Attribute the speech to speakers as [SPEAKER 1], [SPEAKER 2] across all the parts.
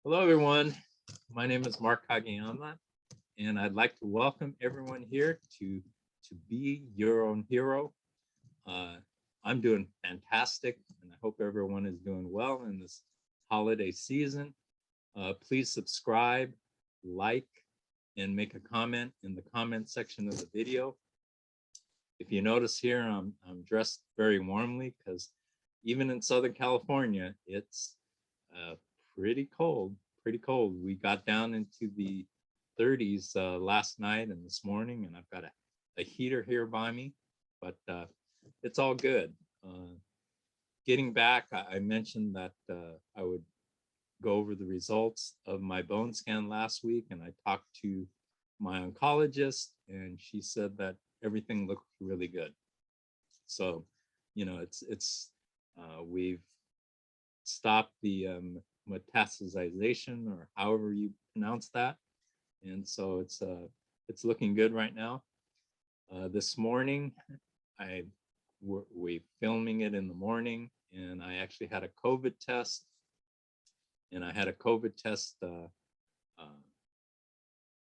[SPEAKER 1] Hello, everyone. My name is Mark Kageyama, and I'd like to welcome everyone here to Be Your Own Hero. I'm doing fantastic, and I hope everyone is doing well in this holiday season. Please subscribe, like, and make a comment in the comment section of the video. If you notice here, I'm dressed very warmly because even in Southern California, it's pretty cold. We got down into the 30s last night and this morning, and I've got a heater here by me, but it's all good. Getting back, I mentioned that I would go over the results of my bone scan last week, and I talked to my oncologist, and she said that everything looked really good. So, you know, we've stopped the metastasization, or however you pronounce that, and so it's looking good right now. This morning, we're filming it in the morning, and I actually had a COVID test, and I had a COVID test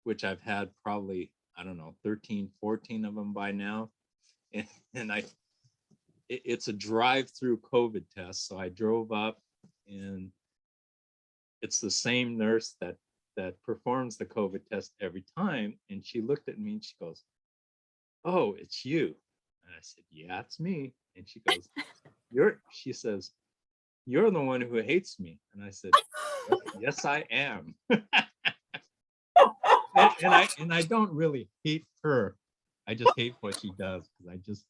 [SPEAKER 1] which I've had probably, I don't know, 13, 14 of them by now, and it's a drive-through COVID test. So I drove up, and it's the same nurse that performs the COVID test every time. And she looked at me and she goes, "Oh, it's you." And I said, "Yeah, it's me." And she goes, she says, "You're the one who hates me." And I said, "Yes, I am." and I don't really hate her. I just hate what she does, because I just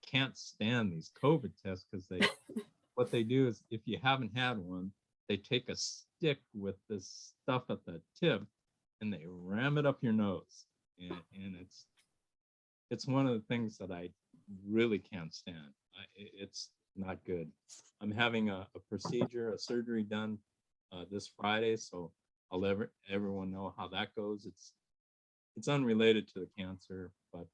[SPEAKER 1] can't stand these COVID tests, because what they do is, if you haven't had one, they take a stick with this stuff at the tip and they ram it up your nose, and it's one of the things that I really can't stand. It's not good. I'm having a procedure, a surgery done this Friday, so I'll let everyone know how that goes. It's unrelated to the cancer, but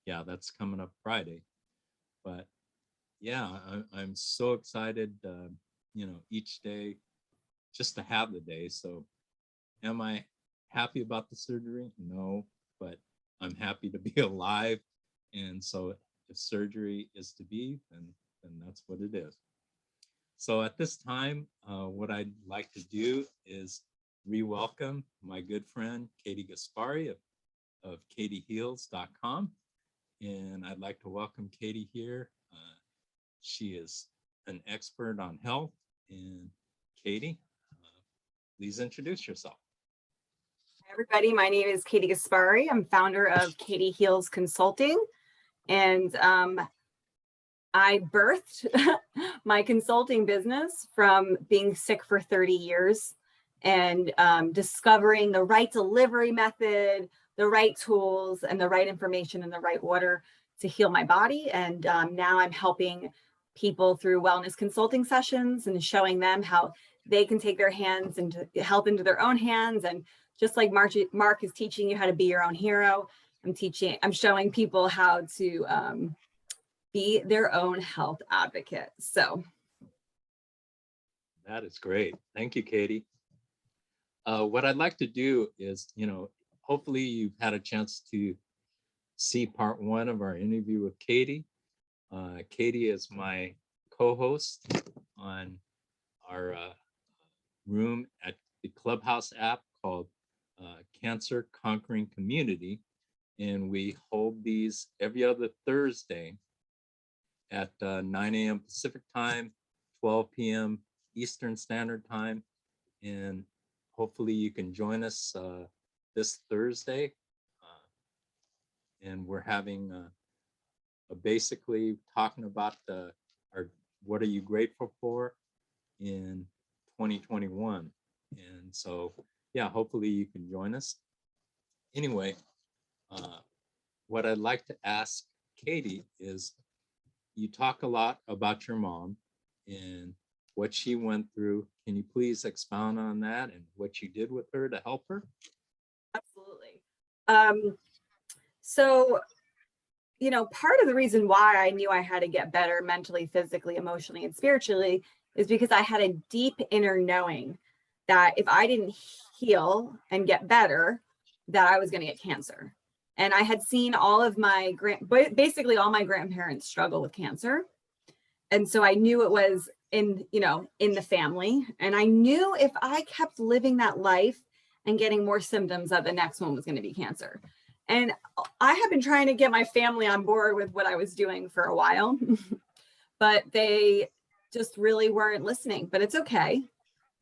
[SPEAKER 1] yeah, that's coming up Friday. But yeah, I'm so excited, you know, each day just to have the day. So am I happy about the surgery? No, but I'm happy to be alive. And so if surgery is to be, then that's what it is. So at this time, what I'd like to do is re-welcome my good friend, Katie Gasparri of katieheals.com. And I'd like to welcome Katie here. She is an expert on health. And Katie, please introduce yourself.
[SPEAKER 2] Hi, everybody. My name is Katie Gasparri. I'm founder of Katie Heals Consulting. And I birthed my consulting business from being sick for 30 years and discovering the right delivery method, the right tools, and the right information in the right order to heal my body. And now I'm helping people through wellness consulting sessions and showing them how they can take their hands and health into their own hands. And just like Mark is teaching you how to be your own hero, I'm showing people how to be their own health advocate. So
[SPEAKER 1] that is great. Thank you, Katie. What I'd like to do is, you know, hopefully you've had a chance to see part 1 of our interview with Katie. Katie is my co-host on our room at the Clubhouse app called Cancer Conquering Community. And we hold these every other Thursday at 9 a.m. Pacific time, 12 p.m. Eastern Standard Time. And hopefully you can join us this Thursday. And we're having basically talking about what are you grateful for in 2021. And so, yeah, hopefully you can join us. Anyway, what I'd like to ask Katie is, you talk a lot about your mom and what she went through. Can you please expound on that and what you did with her to help her?
[SPEAKER 2] Absolutely. So, you know, part of the reason why I knew I had to get better mentally, physically, emotionally, and spiritually is because I had a deep inner knowing that if I didn't heal and get better, that I was going to get cancer. And I had seen all of my basically all my grandparents struggle with cancer. And so I knew it was in the family. And I knew if I kept living that life and getting more symptoms, that the next one was going to be cancer. And I have been trying to get my family on board with what I was doing for a while, but they just really weren't listening, but it's okay.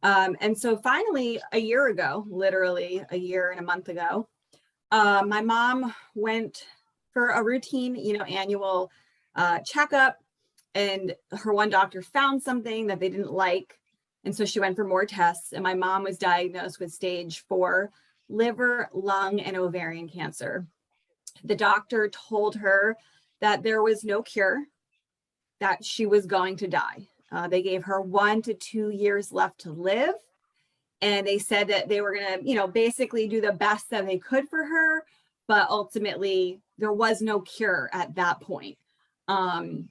[SPEAKER 2] And so finally, a year ago, literally a year and a month ago, my mom went for a routine, annual checkup, and her one doctor found something that they didn't like. And so she went for more tests, and my mom was diagnosed with stage 4 liver, lung, and ovarian cancer. The doctor told her that there was no cure, that she was going to die. They gave her 1 to 2 years left to live. And they said that they were going to, basically do the best that they could for her. But ultimately, there was no cure at that point. And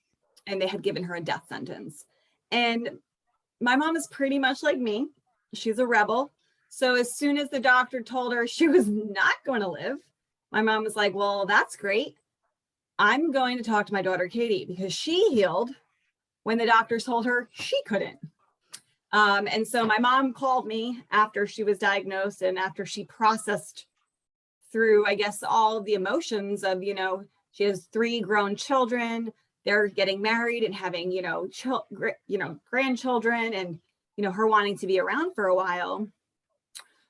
[SPEAKER 2] they had given her a death sentence. And my mom is pretty much like me. She's a rebel. So as soon as the doctor told her she was not going to live, my mom was like, well, that's great. I'm going to talk to my daughter, Katie, because she healed when the doctors told her she couldn't. And so my mom called me after she was diagnosed and after she processed through, I guess, all of the emotions of, she has 3 grown children. They're getting married and having, grandchildren, and, her wanting to be around for a while.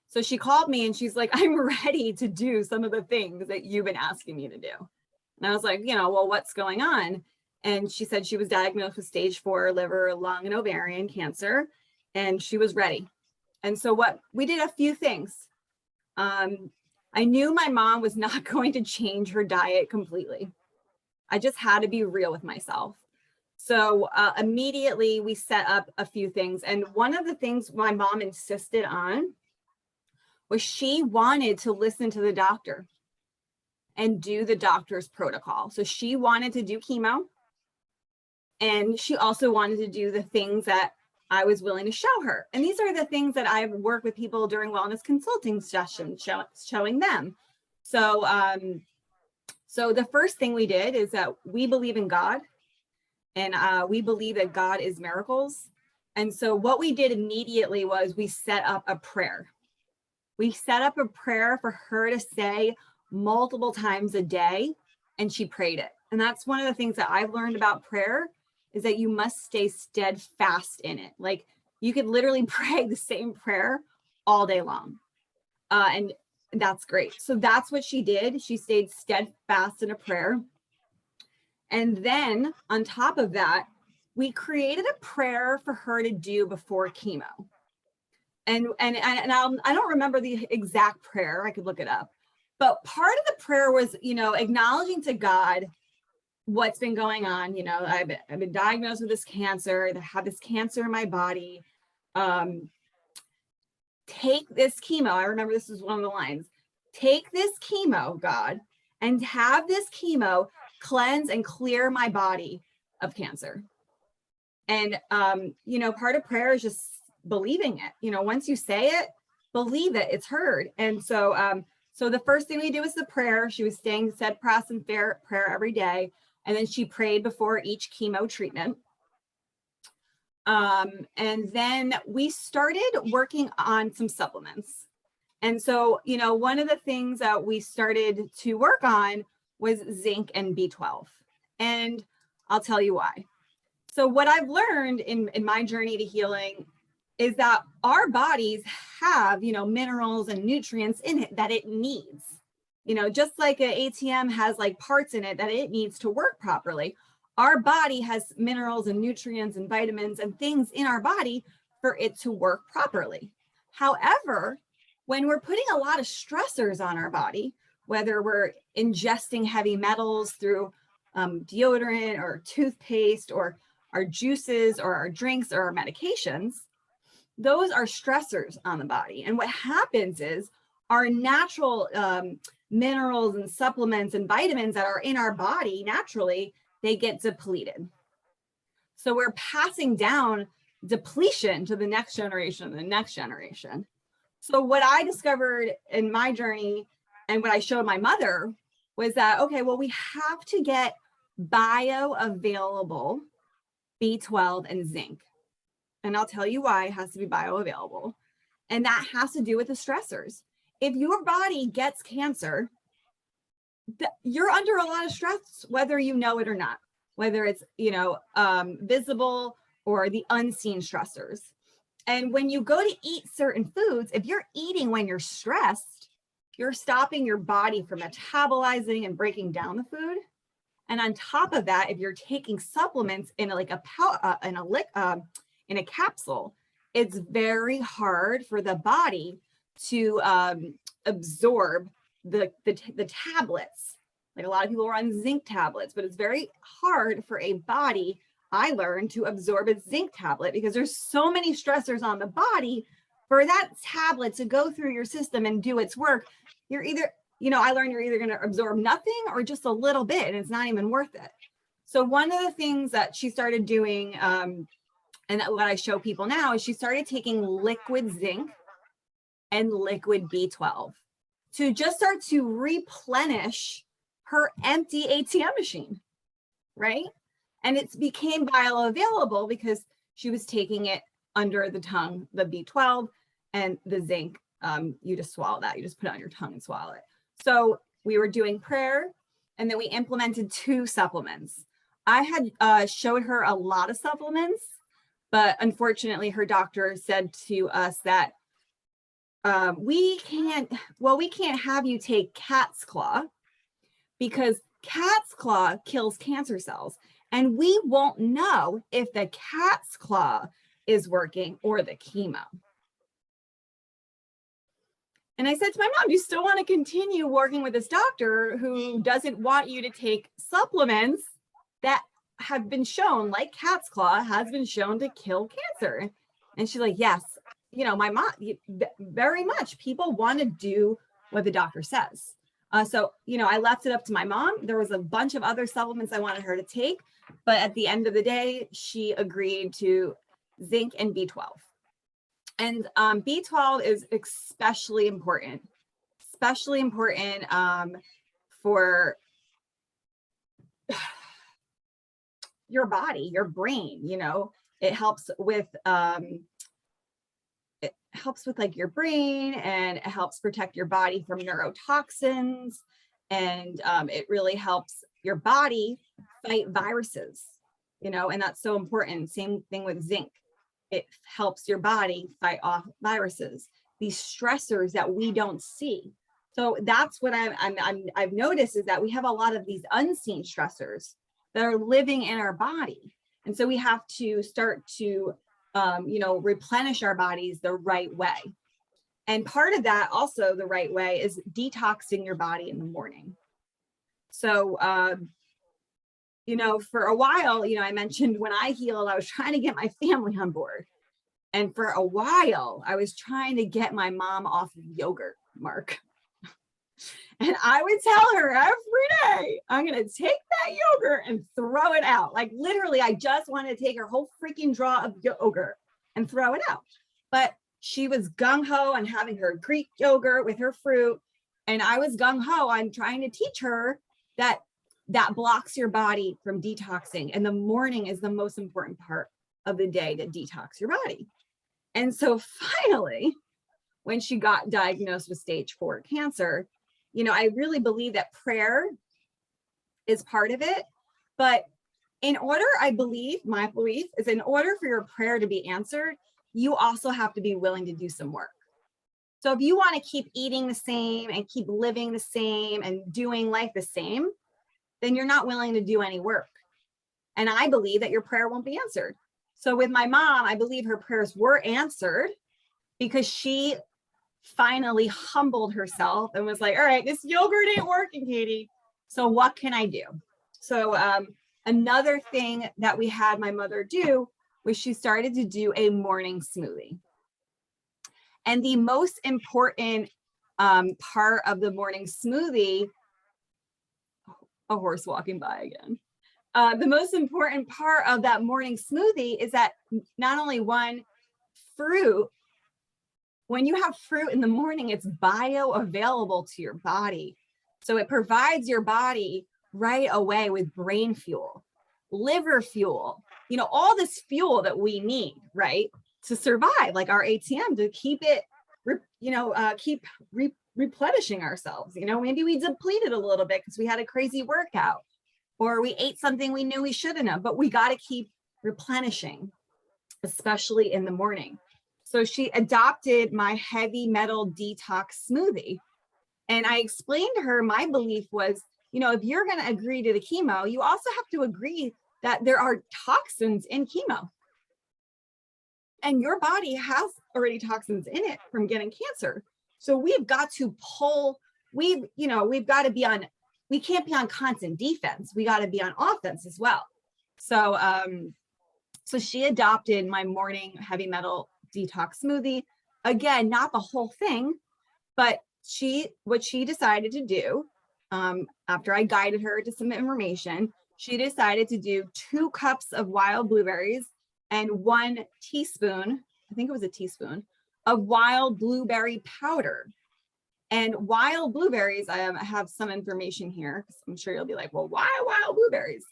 [SPEAKER 2] So she called me and she's like, I'm ready to do some of the things that you've been asking me to do. And I was like, well, what's going on? And she said she was diagnosed with stage 4 liver, lung, and ovarian cancer, and she was ready. And so we did a few things. I knew my mom was not going to change her diet completely. I just had to be real with myself. So immediately we set up a few things. And one of the things my mom insisted on was she wanted to listen to the doctor and do the doctor's protocol. So she wanted to do chemo. And she also wanted to do the things that I was willing to show her. And these are the things that I've worked with people during wellness consulting sessions, showing them. So, so the first thing we did is that we believe in God, and we believe that God is miracles. And so what we did immediately was we set up a prayer. We set up a prayer for her to say multiple times a day, and she prayed it. And that's one of the things that I've learned about prayer, is that you must stay steadfast in it. Like, you could literally pray the same prayer all day long. And that's great. So that's what she did. She stayed steadfast in a prayer. And then on top of that, we created a prayer for her to do before chemo. And I don't remember the exact prayer. I could look it up. But part of the prayer was, acknowledging to God what's been going on. I've been diagnosed with this cancer. I have this cancer in my body. Take this chemo. I remember this was one of the lines. Take this chemo, God, and have this chemo cleanse and clear my body of cancer. And, part of prayer is just believing it. Once you say it, believe it, it's heard. And so, so the first thing we did was the prayer. She was staying steadfast in prayer every day. And then she prayed before each chemo treatment. And then we started working on some supplements. And so, one of the things that we started to work on was zinc and B12. And I'll tell you why. So what I've learned in my journey to healing is that our bodies have, minerals and nutrients in it that it needs. Just like an ATM has like parts in it that it needs to work properly. Our body has minerals and nutrients and vitamins and things in our body for it to work properly. However, when we're putting a lot of stressors on our body, whether we're ingesting heavy metals through deodorant or toothpaste or our juices or our drinks or our medications, those are stressors on the body. And what happens is our natural minerals and supplements and vitamins that are in our body naturally, they get depleted. So we're passing down depletion to the next generation and the next generation. So what I discovered in my journey and what I showed my mother was that, okay, well, we have to get bioavailable B12 and zinc. And I'll tell you why it has to be bioavailable. And that has to do with the stressors. If your body gets cancer, you're under a lot of stress, whether you know it or not, whether it's, visible or the unseen stressors. And when you go to eat certain foods, if you're eating when you're stressed, you're stopping your body from metabolizing and breaking down the food. And on top of that, if you're taking supplements in a capsule, it's very hard for the body to absorb the tablets. Like a lot of people are on zinc tablets, but it's very hard for a body, I learned, to absorb a zinc tablet because there's so many stressors on the body. For that tablet to go through your system and do its work, you're either, I learned you're either going to absorb nothing or just a little bit, and it's not even worth it. So one of the things that she started doing, and what I show people now, is she started taking liquid zinc and liquid B12 to just start to replenish her empty ATM machine, right? And it became bioavailable because she was taking it under the tongue, the B12 and the zinc. You just swallow that. You just put it on your tongue and swallow it. So we were doing prayer, and then we implemented 2 supplements. I had showed her a lot of supplements, but unfortunately her doctor said to us that we can't have you take cat's claw because cat's claw kills cancer cells. And we won't know if the cat's claw is working or the chemo. And I said to my mom, do you still want to continue working with this doctor who doesn't want you to take supplements that have been shown, like cat's claw has been shown to kill cancer? And she's like, yes, my mom, very much. People want to do what the doctor says. So, I left it up to my mom. There was a bunch of other supplements I wanted her to take, but at the end of the day, she agreed to zinc and B12. And B12 is especially important for your body, your brain. It helps with like your brain, and it helps protect your body from neurotoxins, and it really helps your body fight viruses, and that's so important. Same thing with zinc. It helps your body fight off viruses, these stressors that we don't see. So that's what I've noticed, is that we have a lot of these unseen stressors that are living in our body. And so we have to start to, replenish our bodies the right way. And part of that, also the right way, is detoxing your body in the morning. So, for a while, I mentioned when I healed, I was trying to get my family on board. And for a while, I was trying to get my mom off of yogurt, Mark. And I would tell her every day, I'm going to take that yogurt and throw it out. Like literally, I just wanted to take her whole freaking drawer of yogurt and throw it out. But she was gung-ho on having her Greek yogurt with her fruit. And I was gung-ho on trying to teach her that blocks your body from detoxing. And the morning is the most important part of the day to detox your body. And so finally, when she got diagnosed with stage 4 cancer, I really believe that prayer is part of it. But my belief is in order for your prayer to be answered, you also have to be willing to do some work. So if you want to keep eating the same and keep living the same and doing life the same, then you're not willing to do any work. And I believe that your prayer won't be answered. So with my mom, I believe her prayers were answered because she finally humbled herself and was like, all right, this yogurt ain't working, Katie. So what can I do? So another thing that we had my mother do was she started to do a morning smoothie. And the most important part of the morning smoothie, a horse walking by again. The most important part of that morning smoothie is that not only one, fruit, when you have fruit in the morning, it's bioavailable to your body. So it provides your body right away with brain fuel, liver fuel, all this fuel that we need, right, to survive, like our ATM, to keep it, replenishing ourselves. Maybe we depleted a little bit because we had a crazy workout, or we ate something we knew we shouldn't have, but we got to keep replenishing, especially in the morning. So she adopted my heavy metal detox smoothie. And I explained to her, my belief was, if you're going to agree to the chemo, you also have to agree that there are toxins in chemo. And your body has already toxins in it from getting cancer. So we've got to pull, we've got to be on, we can't be on constant defense. We got to be on offense as well. So, so she adopted my morning heavy metal detox smoothie. Again, not the whole thing, but what she decided to do, after I guided her to some information, she decided to do 2 cups of wild blueberries and 1 teaspoon, I think it was a teaspoon, of wild blueberry powder. And wild blueberries, I have some information here, because I'm sure you'll be like, well, why wild blueberries?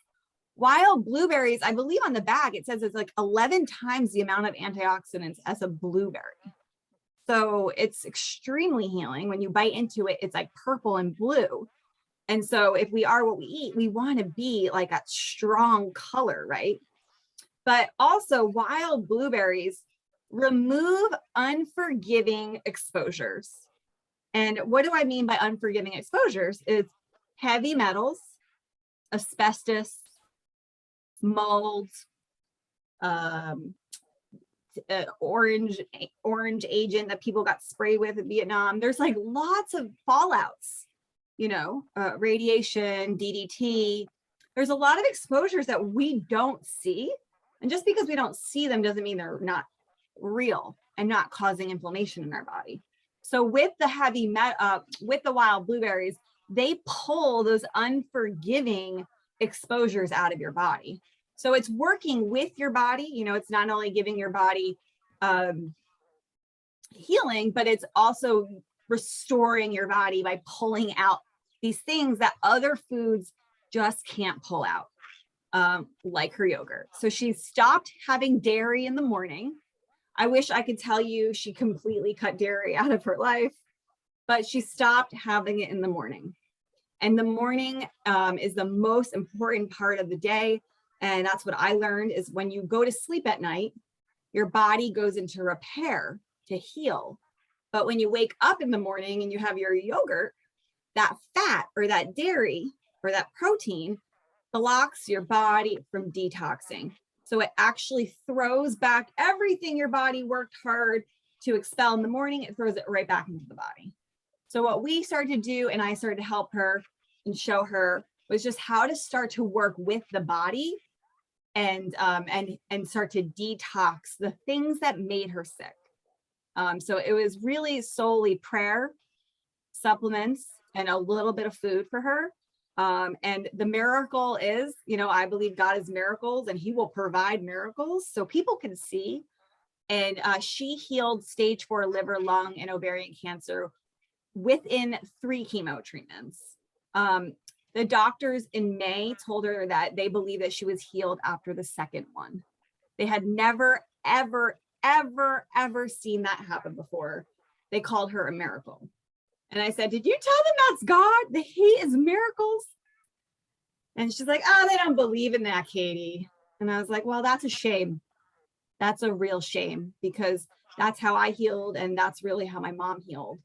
[SPEAKER 2] Wild blueberries, I believe on the bag, it says it's like 11 times the amount of antioxidants as a blueberry. So it's extremely healing. When you bite into it, it's like purple and blue. And so if we are what we eat, we want to be like that strong color, right? But also wild blueberries remove unforgiving exposures. And what do I mean by unforgiving exposures? Is heavy metals, asbestos, mold, orange agent that people got sprayed with in Vietnam. There's like lots of fallouts, radiation, DDT. There's a lot of exposures that we don't see. And just because we don't see them doesn't mean they're not real and not causing inflammation in our body. So with the with the wild blueberries, they pull those unforgiving exposures out of your body. So it's working with your body. It's not only giving your body healing, but it's also restoring your body by pulling out these things that other foods just can't pull out, like her yogurt. So she stopped having dairy in the morning. I wish I could tell you she completely cut dairy out of her life, but she stopped having it in the morning. And the morning is the most important part of the day. And that's what I learned is when you go to sleep at night, your body goes into repair to heal. But when you wake up in the morning and you have your yogurt, that fat or that dairy or that protein blocks your body from detoxing. So it actually throws back everything your body worked hard to expel in the morning. It throws it right back into the body. So what we started to do, and I started to help her and show her, was just how to start to work with the body and start to detox the things that made her sick. So it was really solely prayer, supplements, and a little bit of food for her. And the miracle is, I believe God is miracles and he will provide miracles so people can see. And she healed stage 4 liver, lung, and ovarian cancer within 3 chemo treatments. The doctors in May told her that they believe that she was healed after the 2nd one. They had never, ever, ever, ever seen that happen before. They called her a miracle. And I said, did you tell them that's God, that he is miracles? And she's like, oh, they don't believe in that, Katie. And I was like, well, that's a shame. That's a real shame, because that's how I healed. And that's really how my mom healed.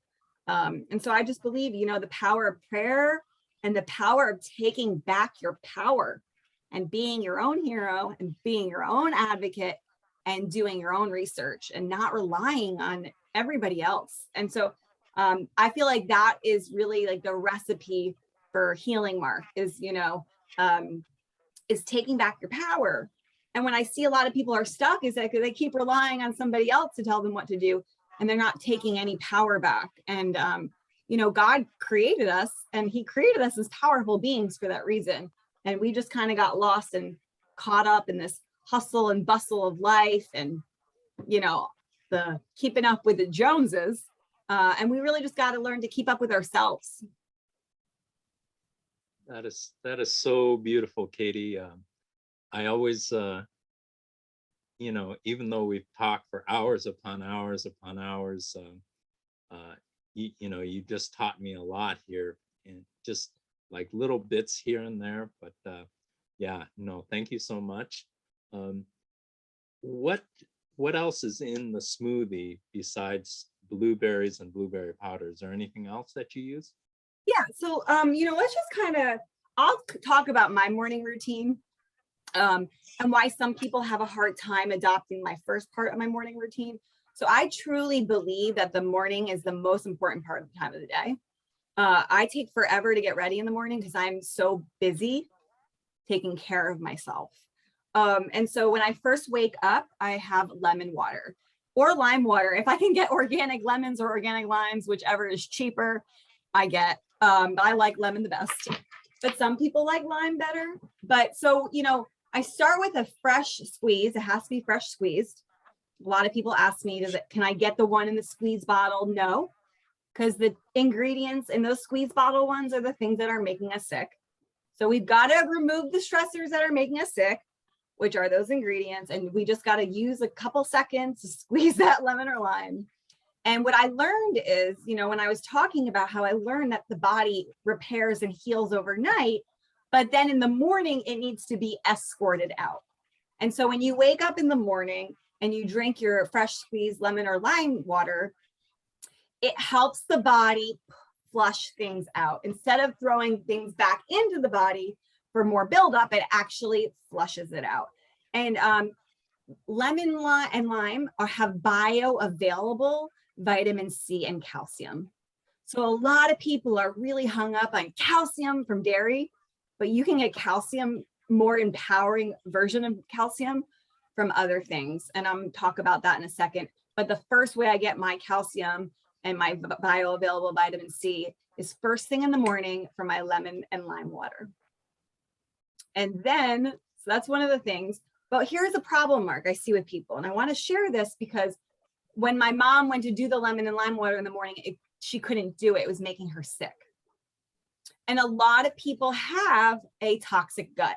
[SPEAKER 2] And so I just believe, the power of prayer and the power of taking back your power and being your own hero and being your own advocate and doing your own research and not relying on everybody else. And so I feel like that is really like the recipe for healing, Mark, is, is taking back your power. And when I see a lot of people are stuck, is that they keep relying on somebody else to tell them what to do, and they're not taking any power back. And, God created us, and he created us as powerful beings for that reason. And we just kind of got lost and caught up in this hustle and bustle of life and, you know, the keeping up with the Joneses. And we really just got to learn to keep up with ourselves.
[SPEAKER 1] That is so beautiful, Katie. I always, you know, even though we've talked for hours upon hours upon hours, you know, you just taught me a lot here, and just like little bits here and there. But yeah, no, thank you so much. What else is in the smoothie besides blueberries and blueberry powder? Is there anything else that you use?
[SPEAKER 2] Yeah, so you know, let's just kind of, I'll talk about my morning routine, and why some people have a hard time adopting my first part of my morning routine. So I truly believe that the morning is the most important part of the time of the day. I take forever to get ready in the morning because I'm so busy taking care of myself. And so when I first wake up, I have lemon water or lime water. If I can get organic lemons or organic limes, whichever is cheaper, I get. But I like lemon the best. But some people like lime better. But so, you know, I start with a fresh squeeze. It has to be fresh squeezed. A lot of people ask me, can I get the one in the squeeze bottle? No, because the ingredients in those squeeze bottle ones are the things that are making us sick. So we've got to remove the stressors that are making us sick, which are those ingredients. And we just got to use a couple seconds to squeeze that lemon or lime. And what I learned is, you know, when I was talking about how I learned that the body repairs and heals overnight, but then in the morning, it needs to be escorted out. And so when you wake up in the morning and you drink your fresh squeezed lemon or lime water, it helps the body flush things out. Instead of throwing things back into the body for more buildup, it actually flushes it out. And lemon and lime have bioavailable vitamin C and calcium. So a lot of people are really hung up on calcium from dairy, but you can get calcium, more empowering version of calcium from other things. And I'm talk about that in a second. But the first way I get my calcium and my bioavailable vitamin C is first thing in the morning from my lemon and lime water. And then, so that's one of the things. But here's a problem, Mark, I see with people. And I want to share this because when my mom went to do the lemon and lime water in the morning, she couldn't do it. It was making her sick. And a lot of people have a toxic gut.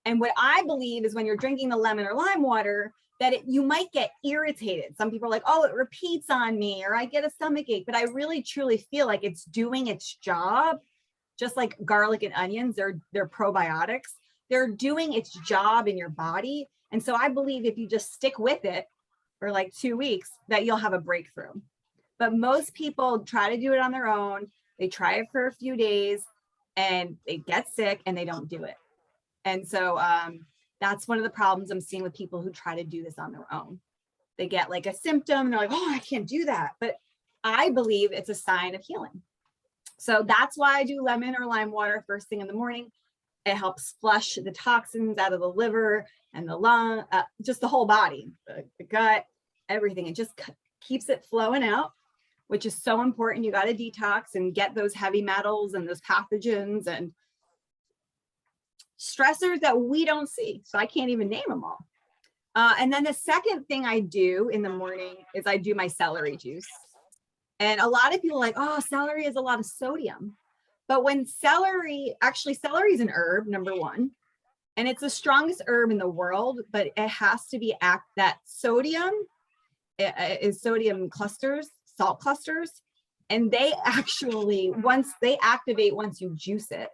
[SPEAKER 2] And what I believe is when you're drinking the lemon or lime water, that you might get irritated. Some people are like, oh, it repeats on me, or I get a stomach ache. But I really, truly feel like it's doing its job. Just like garlic and onions, they're probiotics. They're doing its job in your body. And so I believe if you just stick with it for like 2 weeks, that you'll have a breakthrough. But most people try to do it on their own. They try it for a few days and they get sick and they don't do it. And so that's one of the problems I'm seeing with people who try to do this on their own. They get like a symptom and they're like, oh, I can't do that. But I believe it's a sign of healing. So that's why I do lemon or lime water first thing in the morning. It helps flush the toxins out of the liver and the lung, just the whole body, the gut, everything. It just keeps it flowing out, which is so important. You got to detox and get those heavy metals and those pathogens and stressors that we don't see. So I can't even name them all. And then the second thing I do in the morning is I do my celery juice. And a lot of people are like, oh, celery has a lot of sodium. But when celery is an herb, number one, and it's the strongest herb in the world, but it has to be that sodium is sodium clusters, salt clusters. And they actually, once they activate, once you juice it.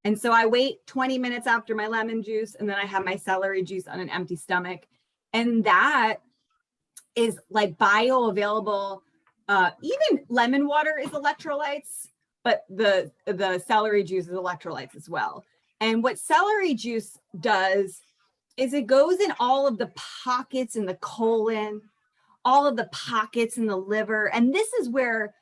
[SPEAKER 2] And so I wait 20 minutes after my lemon juice, and then I have my celery juice on an empty stomach. And that is like bioavailable. Even lemon water is electrolytes, but the celery juice is electrolytes as well. And what celery juice does is it goes in all of the pockets in the colon, all of the pockets in the liver. And this is where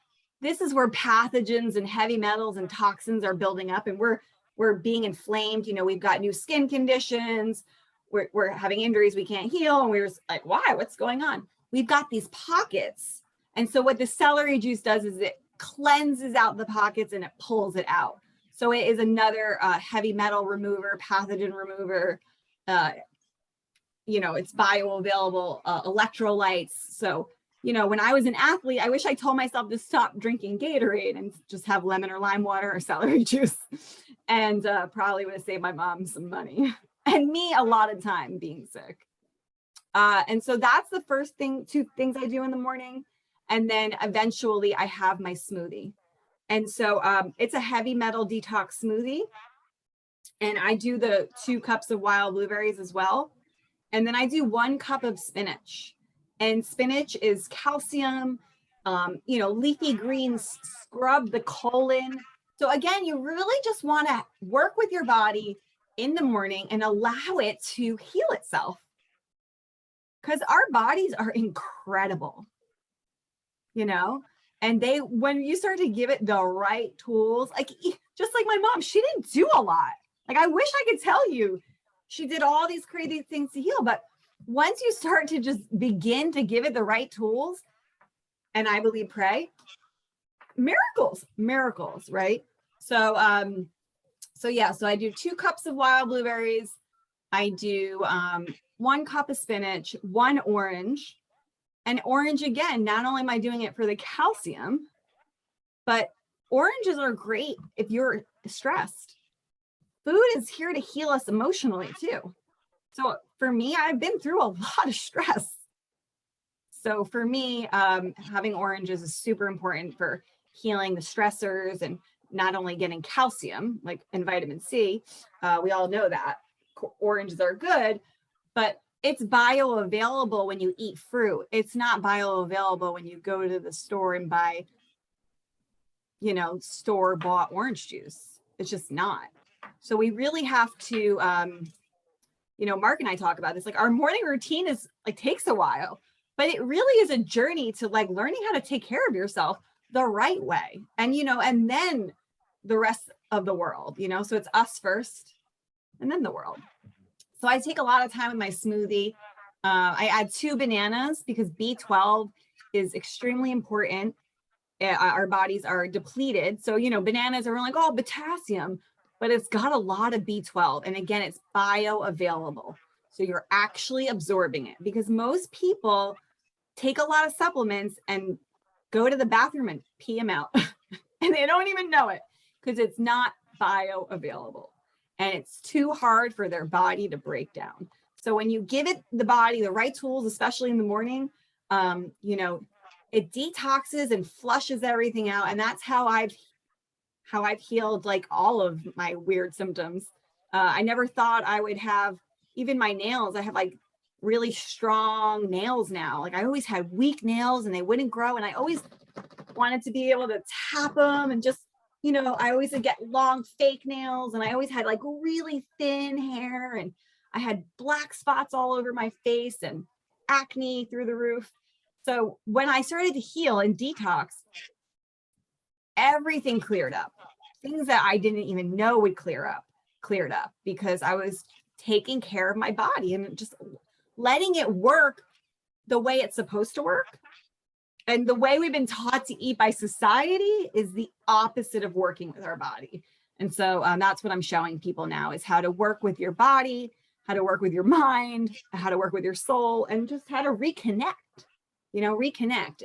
[SPEAKER 2] pathogens and heavy metals and toxins are building up, and we're being inflamed. You know, we've got new skin conditions. We're having injuries we can't heal. And we're just like, why? What's going on? We've got these pockets. And so what the celery juice does is it cleanses out the pockets and it pulls it out. So it is another heavy metal remover, pathogen remover. It's bioavailable electrolytes. So, when I was an athlete, I wish I told myself to stop drinking Gatorade and just have lemon or lime water or celery juice, and probably would have saved my mom some money and me a lot of time being sick. And so that's the first thing, 2 things I do in the morning. And then eventually I have my smoothie. And so it's a heavy metal detox smoothie. And I do the 2 cups of wild blueberries as well. And then I do 1 cup of spinach. And spinach is calcium, leafy greens scrub the colon. So again, you really just want to work with your body in the morning and allow it to heal itself. Because our bodies are incredible, and when you start to give it the right tools, like just like my mom, she didn't do a lot. Like, I wish I could tell you she did all these crazy things to heal, but once you start to just begin to give it the right tools, and I believe pray, miracles, right? So I do 2 cups of wild blueberries. I do 1 cup of spinach, 1 orange. And orange, again, not only am I doing it for the calcium, but oranges are great if you're stressed. Food is here to heal us emotionally too. So for me, I've been through a lot of stress. So for me, having oranges is super important for healing the stressors and not only getting calcium, like and vitamin C. We all know that oranges are good, but it's bioavailable when you eat fruit. It's not bioavailable when you go to the store and buy, store-bought orange juice. It's just not. So we really have to, Mark and I talk about this, like our morning routine is like takes a while, but it really is a journey to like learning how to take care of yourself the right way. And, and then the rest of the world, so it's us first and then the world. So I take a lot of time with my smoothie. I add 2 bananas because B12 is extremely important. Our bodies are depleted. So, bananas are like, oh, potassium, but it's got a lot of B12. And again, it's bioavailable. So you're actually absorbing it, because most people take a lot of supplements and go to the bathroom and pee them out and they don't even know it because it's not bioavailable. And it's too hard for their body to break down. So when you give it the body the right tools, especially in the morning, it detoxes and flushes everything out. And that's how I've healed like all of my weird symptoms. I never thought I would have even my nails. I have like really strong nails now. Like I always had weak nails and they wouldn't grow. And I always wanted to be able to tap them and just, I always would get long fake nails, and I always had like really thin hair, and I had black spots all over my face and acne through the roof. So when I started to heal and detox, everything cleared up. Things that I didn't even know would cleared up because I was taking care of my body and just letting it work the way it's supposed to work. And the way we've been taught to eat by society is the opposite of working with our body. And so that's what I'm showing people now, is how to work with your body, how to work with your mind, how to work with your soul, and just how to reconnect.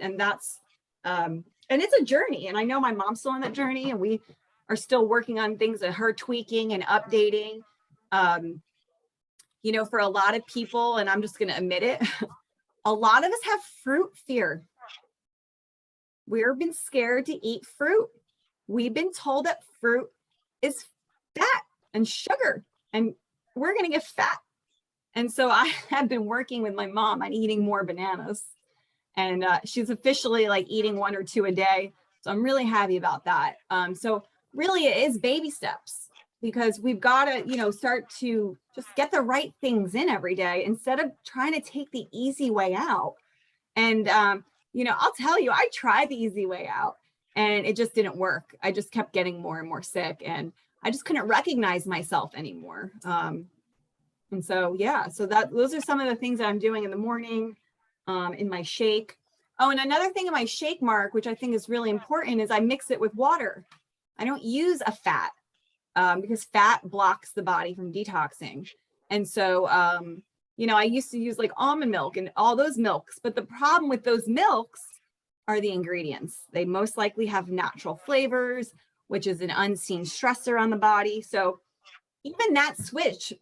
[SPEAKER 2] And that's, and it's a journey. And I know my mom's still on that journey, and we are still working on things that her tweaking and updating. For a lot of people, and I'm just going to admit it, a lot of us have fruit fear. We've been scared to eat fruit. We've been told that fruit is fat and sugar, and we're going to get fat. And so I have been working with my mom on eating more bananas, and she's officially like eating 1 or 2 a day. So I'm really happy about that. So really it is baby steps, because we've got to, start to just get the right things in every day instead of trying to take the easy way out. And, I'll tell you, I tried the easy way out and it just didn't work. I just kept getting more and more sick, and I just couldn't recognize myself anymore. And so, those are some of the things that I'm doing in the morning, in my shake. Oh, and another thing in my shake, Mark, which I think is really important, is I mix it with water. I don't use a fat. because fat blocks the body from detoxing. And so, you know, I used to use like almond milk and all those milks, but the problem with those milks are the ingredients. They most likely have natural flavors, which is an unseen stressor on the body. So even that switch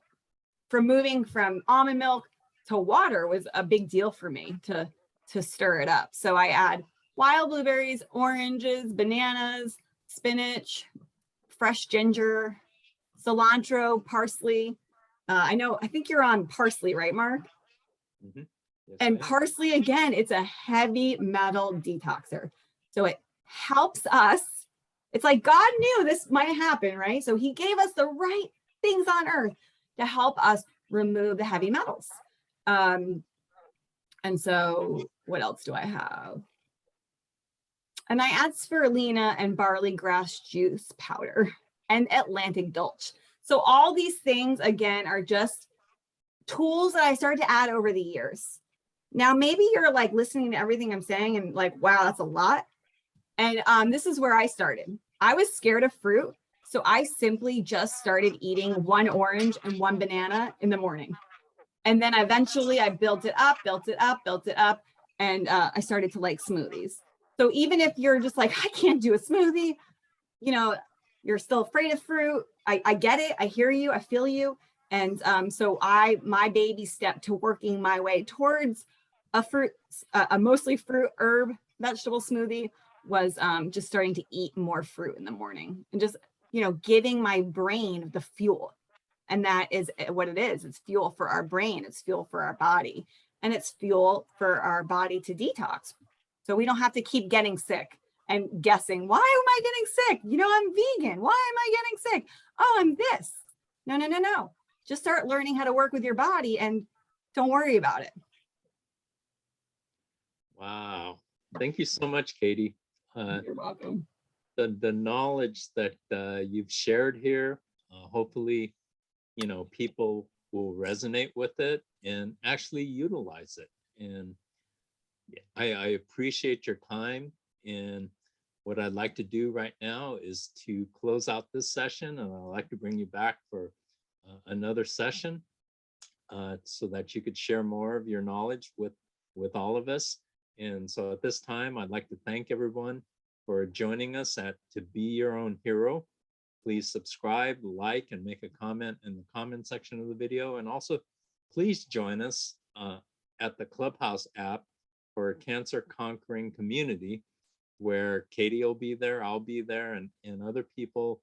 [SPEAKER 2] from moving from almond milk to water was a big deal for me to stir it up. So I add wild blueberries, oranges, bananas, spinach, fresh ginger, cilantro, parsley. I think you're on parsley, right, Mark?
[SPEAKER 1] Mhm. Yes,
[SPEAKER 2] And
[SPEAKER 1] I am.
[SPEAKER 2] parsley, again, it's a heavy metal detoxer. So it helps us. It's like God knew this might happen, right? So he gave us the right things on earth to help us remove the heavy metals. And so what else do I have? And I add spirulina and barley grass juice powder and Atlantic Dulce. So all these things, again, are just tools that I started to add over the years. Now, maybe you're like listening to everything I'm saying and like, wow, that's a lot. And this is where I started. I was scared of fruit. So I simply just started eating one orange and one banana in the morning. And then eventually I built it up. And I started to like smoothies. So even if you're just like, I can't do a smoothie, you know, you're still afraid of fruit. I get it. I hear you. I feel you. And so my baby step to working my way towards a mostly fruit, herb, vegetable smoothie was just starting to eat more fruit in the morning and just, you know, giving my brain the fuel. And that is what it is. It's fuel for our brain. It's fuel for our body. And it's fuel for our body to detox. So we don't have to keep getting sick and guessing, why am I getting sick? You know, I'm vegan. Why am I getting sick? Oh, I'm this. No. Just start learning how to work with your body and don't worry about it.
[SPEAKER 1] Wow. Thank you so much, Katie.
[SPEAKER 2] You're welcome.
[SPEAKER 1] The knowledge that you've shared here, hopefully, you know, people will resonate with it and actually utilize it. And I appreciate your time. And what I'd like to do right now is to close out this session, and I'd like to bring you back for another session so that you could share more of your knowledge with all of us. And so at this time, I'd like to thank everyone for joining us at To Be Your Own Hero. Please subscribe, like, and make a comment in the comment section of the video. And also, please join us at the Clubhouse app for a cancer conquering community, where Katie will be there, I'll be there, and other people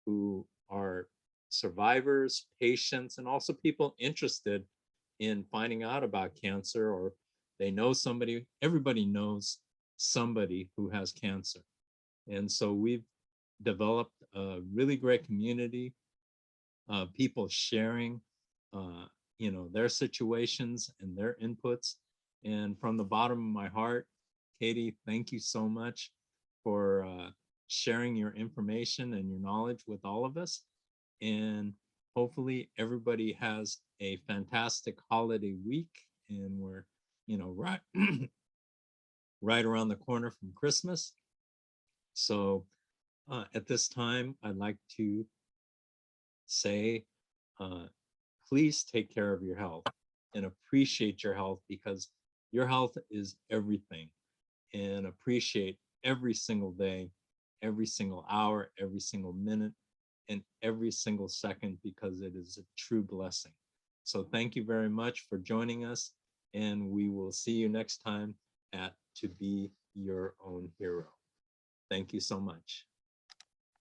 [SPEAKER 1] who are survivors, patients, and also people interested in finding out about cancer, or they know somebody. Everybody knows somebody who has cancer. And so we've developed a really great community of people sharing you know, their situations and their inputs. And from the bottom of my heart, Katie, thank you so much for sharing your information and your knowledge with all of us. And hopefully everybody has a fantastic holiday week. And we're, you know, right around the corner from Christmas. So at this time, I'd like to say, please take care of your health and appreciate your health, because your health is everything. And appreciate every single day, every single hour, every single minute, and every single second, because it is a true blessing. So thank you very much for joining us, and we will see you next time at To Be Your Own Hero. Thank you so much.